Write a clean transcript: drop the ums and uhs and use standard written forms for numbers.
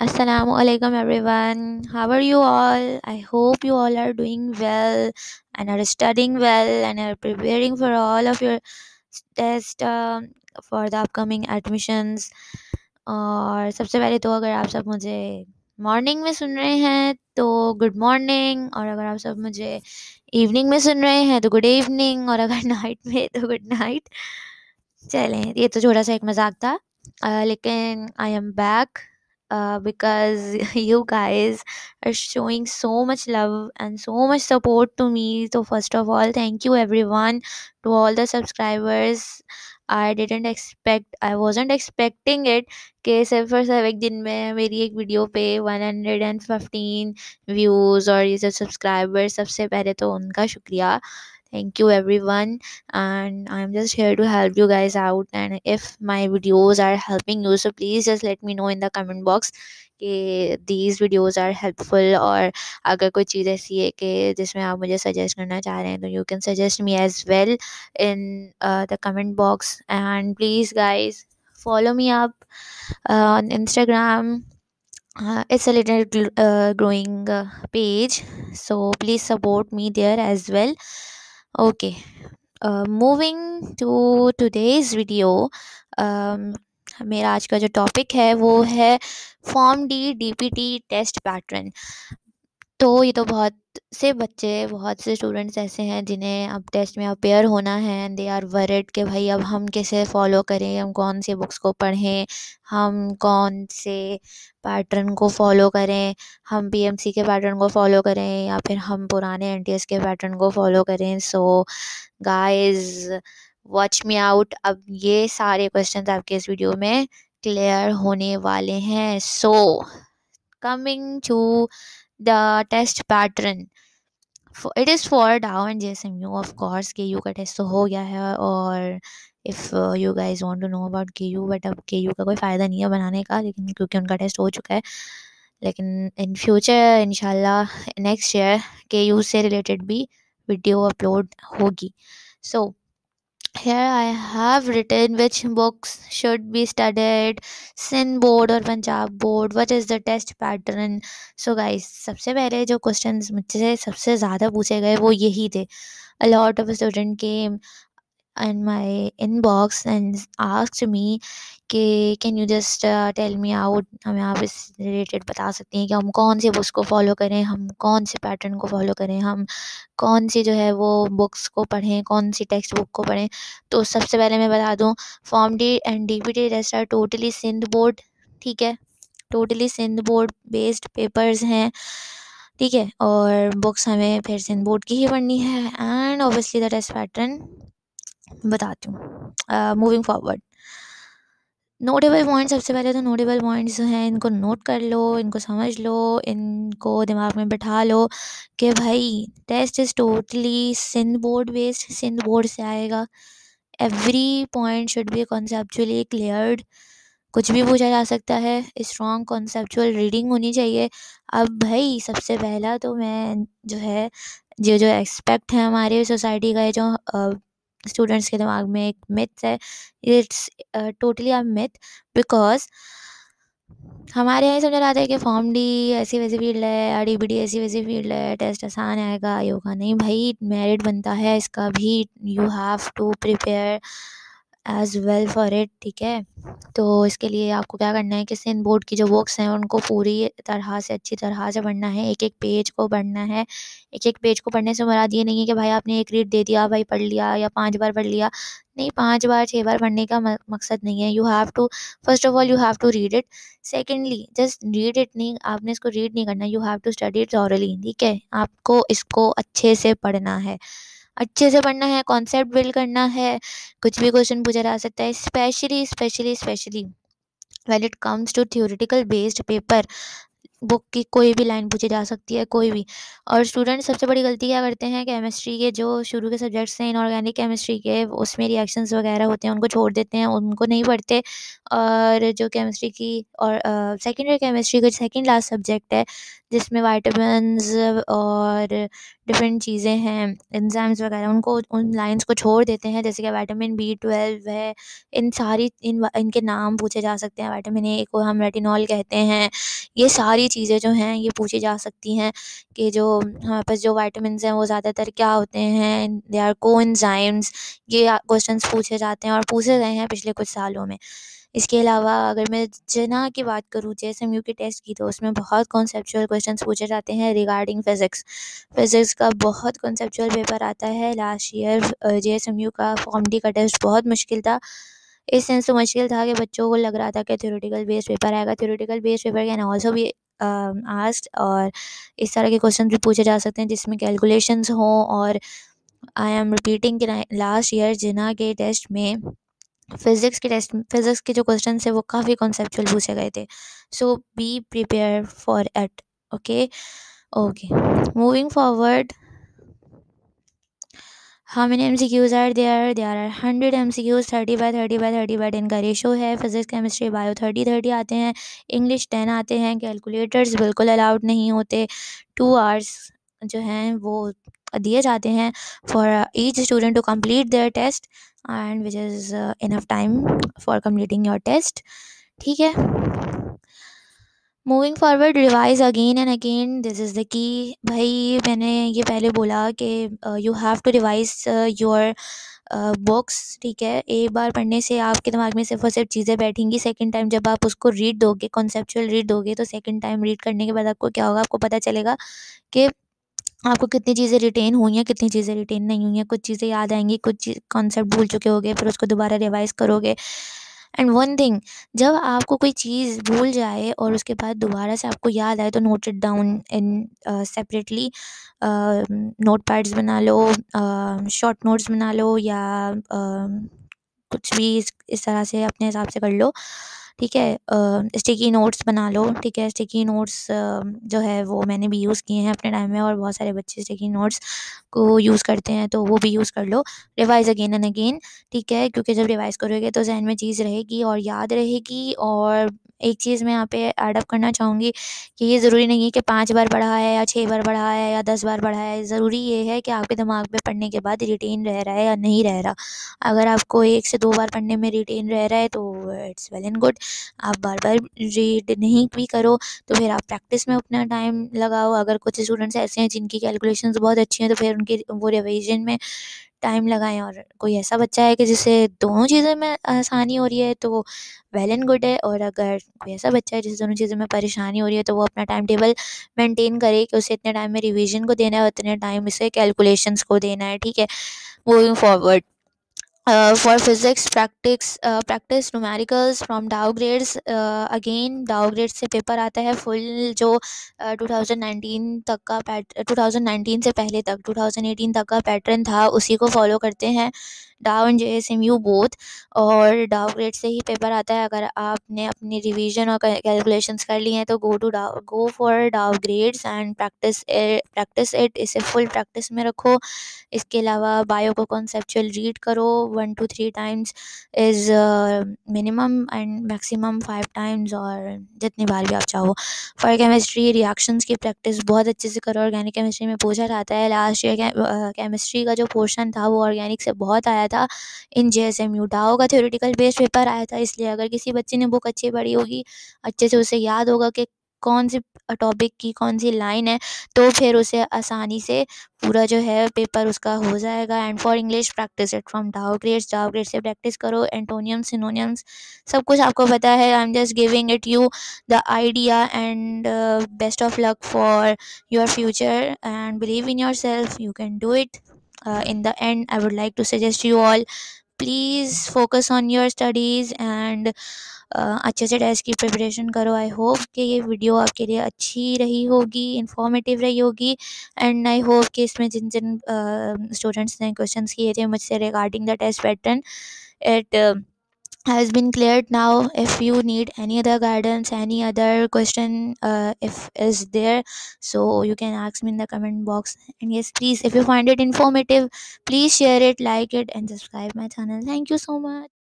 Assalamualaikum everyone. How are you all? I hope you all are doing well and are studying well and are preparing for all of your test for the upcoming admissions. और सबसे पहले तो अगर आप सब मुझे morning में सुन रहे हैं तो गुड मॉर्निंग, और अगर आप सब मुझे इवनिंग में सुन रहे हैं तो गुड इवनिंग, और अगर नाइट में तो गुड नाइट। चलें, ये तो छोटा सा एक मजाक था। लेकिन I am back because you guys are showing so much love and so much support to me. So first of all, thank you everyone, to all the subscribers. I wasn't expecting it कि सिर्फ और सिर्फ एक दिन में मेरी एक video पे 115 व्यूज़ और ये जो सब्सक्राइबर, सबसे पहले तो उनका शुक्रिया। Thank you everyone, and I'm just here to help you guys out, and if my videos are helping you, so please just let me know in the comment box कि these videos are helpful, और अगर कोई चीज़ ऐसी है कि जिसमें आप मुझे सजेस्ट करना चाह रहे हैं तो you can suggest me as well in the comment box. And please guys, follow me up on Instagram. It's a little growing page, so please support me there as well. Okay, moving to today's video. um, मेरा आज का जो topic है वो है form D DPT test pattern. तो ये तो बहुत से स्टूडेंट्स ऐसे हैं जिन्हें अब टेस्ट में अपेयर होना है, एंड दे आर वरिड कि भाई अब हम कैसे फॉलो करें, हम कौन से बुक्स को पढ़ें, हम कौन से पैटर्न को फॉलो करें, हम पीएमसी के पैटर्न को फॉलो करें या फिर हम पुराने एनटीएस के पैटर्न को फॉलो करें। So guys, watch me out. अब ये सारे क्वेश्चंस आपके इस वीडियो में क्लियर होने वाले हैं। So coming to the test pattern, it is for Dow and JSMU, of course। KU का टेस्ट तो हो गया है, और if you guys want to know about KU, but अब KU का कोई फ़ायदा नहीं है बनाने का, लेकिन क्योंकि उनका टेस्ट हो चुका है। लेकिन इन फ्यूचर इंशाल्लाह नेक्स्ट ईयर KU से रिलेटेड भी वीडियो अपलोड होगी। सो here I have written which books should be studied, Sindh board और Punjab board, what is the test pattern। so guys, सबसे पहले जो questions मुझसे सबसे ज़्यादा पूछे गए वो यही थे। A lot of student came in my inbox and asked me कि can you just tell me out, हमें आप इस रिलेटेड बता सकती हैं कि हम कौन से बुक्स को फॉलो करें, हम कौन से पैटर्न को फॉलो करें, हम कौन सी जो है वो बुक्स को पढ़ें, कौन सी टेक्स्ट बुक को पढ़ें। तो सबसे पहले मैं बता दूं, form D and DPT test are totally Sindh board, ठीक है, totally Sindh board based papers हैं, ठीक है, और बुक्स हमें फिर सिंध बोर्ड की ही पढ़नी है। And obviously the test pattern बताती हूँ। मूविंग फॉरवर्ड, नोटेबल पॉइंट्स, सबसे पहले तो नोटेबल पॉइंट्स हैं, इनको नोट कर लो, इनको समझ लो, इनको दिमाग में बैठा लो कि भाई test is totally Sindh board based, Sindh board से आएगा। Every point should be conceptually cleared, कुछ भी पूछा जा सकता है, स्ट्रॉन्ग कॉन्सेप्चुअल रीडिंग होनी चाहिए। अब भाई सबसे पहला तो मैं जो है जो जो एक्सपेक्ट है हमारे सोसाइटी का, ये जो स्टूडेंट्स के दिमाग में एक मिथ है, it's totally a myth, because हमारे यहाँ समझा जाता है कि फॉर्म डी ऐसी वैसी फील्ड है, आरडीबीडी ऐसी वैसी फील्ड है, टेस्ट आसान आएगा, योगा नहीं भाई, मेरिट बनता है इसका भी, you have to prepare as well for it, ठीक है। तो इसके लिए आपको क्या करना है कि सिंध बोर्ड की जो बुक्स हैं उनको पूरी तरह से अच्छी तरह से पढ़ना है, एक एक पेज को पढ़ना है। एक एक पेज को पढ़ने से मुराद ये नहीं है कि भाई आपने एक रीड दे दिया, भाई पढ़ लिया या 5 बार पढ़ लिया, नहीं, 5 बार 6 बार पढ़ने का मकसद नहीं है। You have to, first of all you have to read it, secondly just read it नहीं, आपने इसको रीड नहीं करना, you have to study it thoroughly, ठीक है। आपको इसको अच्छे से पढ़ना है, अच्छे से पढ़ना है, कॉन्सेप्ट बिल्ड करना है, कुछ भी क्वेश्चन पूछा जा सकता है, specially when it comes to theoretical based paper, book की कोई भी लाइन पूछी जा सकती है, कोई भी। और स्टूडेंट सबसे बड़ी गलती क्या करते हैं, केमिस्ट्री के जो शुरू के सब्जेक्ट्स हैं, इनऑर्गेनिक केमिस्ट्री के, उसमें रिएक्शंस वगैरह होते हैं, उनको छोड़ देते हैं, उनको नहीं पढ़ते। और जो केमिस्ट्री की और सेकेंडरी केमिस्ट्री का सेकेंड लास्ट सब्जेक्ट है, जिसमें वाइटामिन्स और डिफरेंट चीज़ें हैं, एंजाइम्स वगैरह, उनको उन लाइंस को छोड़ देते हैं, जैसे कि विटामिन B12 है, इनके नाम पूछे जा सकते हैं। विटामिन ए को हम रेटिनॉल कहते हैं, ये सारी चीज़ें जो हैं ये पूछी जा सकती हैं कि जो हमारे पास जो विटामिन्स हैं वो ज़्यादातर क्या होते हैं, दे आर कोएंजाइम्स। ये क्वेश्चंस पूछे जाते हैं और पूछे गए हैं पिछले कुछ सालों में। इसके अलावा अगर मैं जना की बात करूँ जेएसएमयू के टेस्ट की, तो उसमें बहुत कॉन्सेप्चुअल क्वेश्चंस पूछे जाते हैं रिगार्डिंग फिज़िक्स। फिज़िक्स का बहुत कॉन्सेप्चुअल पेपर आता है लास्ट ईयर। जेएसएमयू का फॉर्म डी का टेस्ट बहुत मुश्किल था। इस सेंस से मुश्किल था कि बच्चों को लग रहा था कि थ्योरेटिकल बेस्ड पेपर आएगा। Theoretical based paper can also be asked, और इस तरह के क्वेश्चन भी पूछे जा सकते हैं जिसमें कैलकुलेशंस हों। और आई एम रिपीटिंग कि लास्ट ईयर जिना के टेस्ट में फिज़िक्स के जो क्वेश्चन थे वो काफ़ी कॉन्सेप्चुअल पूछे गए थे। So be prepare for it. Okay, okay, moving forward. How many MCQs are there? There are 100 MCQs, 30 by 30 by 30 by 10 का रेशो है। फिजिक्स केमिस्ट्री बायो 30-30 आते हैं, इंग्लिश 10 आते हैं। कैलकुलेटर्स बिल्कुल अलाउड नहीं होते। 2 आवर्स जो हैं वो दिए जाते हैं for each student to complete their test, and which is enough time for completing your test. ठीक है, moving forward, revise again and again, this is the key. भाई मैंने ये पहले बोला कि you have to revise your books. ठीक है, एक बार पढ़ने से आपके दिमाग में सिर्फ और सिर्फ चीज़ें बैठेंगी। सेकंड टाइम जब आप उसको रीड दोगे, कॉन्सेप्चुअल रीड दोगे, तो सेकंड टाइम रीड करने के बाद आपको क्या होगा, आपको पता चलेगा कि आपको कितनी चीज़ें रिटेन हुई हैं, कितनी चीज़ें रिटेन नहीं हुई हैं। कुछ चीज़ें याद आएंगी, कुछ कॉन्सेप्ट भूल चुके होगे, फिर उसको दोबारा रिवाइज करोगे। एंड वन थिंग, जब आपको कोई चीज़ भूल जाए और उसके बाद दोबारा से आपको याद आए, तो note it down in separately. Note pads बना लो, शॉर्ट नोट्स बना लो, या कुछ भी इस तरह से अपने हिसाब से कर लो। ठीक है, स्टिकी नोट्स बना लो। ठीक है, स्टिकी नोट्स जो है वो मैंने भी यूज़ किए हैं अपने टाइम में, और बहुत सारे बच्चे स्टिकी नोट्स को यूज़ करते हैं, तो वो भी यूज़ कर लो। Revise again and again. ठीक है, क्योंकि जब रिवाइज़ करोगे तो ज़हन में चीज़ रहेगी और याद रहेगी। और एक चीज़ मैं यहाँ पे ऐड अप करना चाहूँगी कि ये ज़रूरी नहीं है कि 5 बार पढ़ा है या 6 बार पढ़ा है या 10 बार पढ़ा है। ज़रूरी ये है कि आपके दिमाग में पढ़ने के बाद रिटेन रह रहा है या नहीं रह रहा। अगर आपको 1 से 2 बार पढ़ने में रिटेन रह रहा है तो इट्स वेल एंड गुड। आप बार-बार रीड नहीं भी करो तो फिर आप प्रैक्टिस में अपना टाइम लगाओ। अगर कुछ स्टूडेंट्स ऐसे हैं जिनकी कैलकुलेशंस बहुत अच्छी हैं, तो फिर उनकी वो रिवीजन में टाइम लगाएँ। और कोई ऐसा बच्चा है कि जिसे दोनों चीज़ों में आसानी हो रही है, तो वेल एंड गुड है। और अगर कोई ऐसा बच्चा है जिसे दोनों चीज़ों में परेशानी हो रही है, तो वो अपना टाइम टेबल मेंटेन करे कि उसे इतने टाइम में रिवीजन को देना है और इतने टाइम इसे कैलकुलेशंस को देना है। ठीक है, moving forward. For physics practice numericals from Dow grades। Again Dow grades से पेपर आता है फुल, जो 2019 तक का 2019 से पहले तक 2018 तक का पैटर्न था, उसी को फॉलो करते हैं डाउ एंड जेएसएमयू बोथ। और डाउ ग्रेड से ही पेपर आता है। अगर आपने अपनी रिवीजन और कैलकुलेशंस कर ली हैं, तो गो फॉर डाउ ग्रेड्स एंड प्रैक्टिस इट। इसे फुल प्रैक्टिस में रखो। इसके अलावा बायो को कॉन्सेप्चुअल रीड करो 1 to 3 times is minimum, and maximum 5 times, और जितनी बार भी आप चाहो। फॉर केमिस्ट्री रिएक्शंस की प्रैक्टिस बहुत अच्छे से करो। ऑर्गेनिक केमिस्ट्री में पूछा जाता है। लास्ट ईयर केमिस्ट्री का जो पोर्शन था वो ऑर्गेनिक से बहुत आया था इन जेएसएमयू। डाओ का थ्योरेटिकल बेस्ड पेपर आया था, इसलिए अगर किसी बच्चे ने बुक अच्छी पढ़ी होगी, अच्छे से उसे याद होगा कि कौन सी टॉपिक की कौन सी लाइन है, तो फिर उसे आसानी से पूरा जो है पेपर उसका हो जाएगा। And for English practice it from डाउ ग्रेड से प्रैक्टिस करो। एंटोनियम्स सिनोनियम्स सब कुछ आपको पता है। I am just giving it you the idea, and best of luck for your future, and believe in your self, you can do it. In the end, I would like to suggest you all, please focus on your studies, and अच्छे से test की preparation करो। I hope कि ये video आपके लिए अच्छी रही होगी, इन्फॉर्मेटिव रही होगी। एंड आई होप कि इसमें जिन जिन स्टूडेंट्स ने क्वेश्चंस किए थे मुझसे regarding the test pattern, it has been cleared now. If you need any other guidance, any other question, if is there, so you can ask me in the comment box. And yes, please, if you find it informative, please share it, like it, and subscribe my channel. Thank you so much.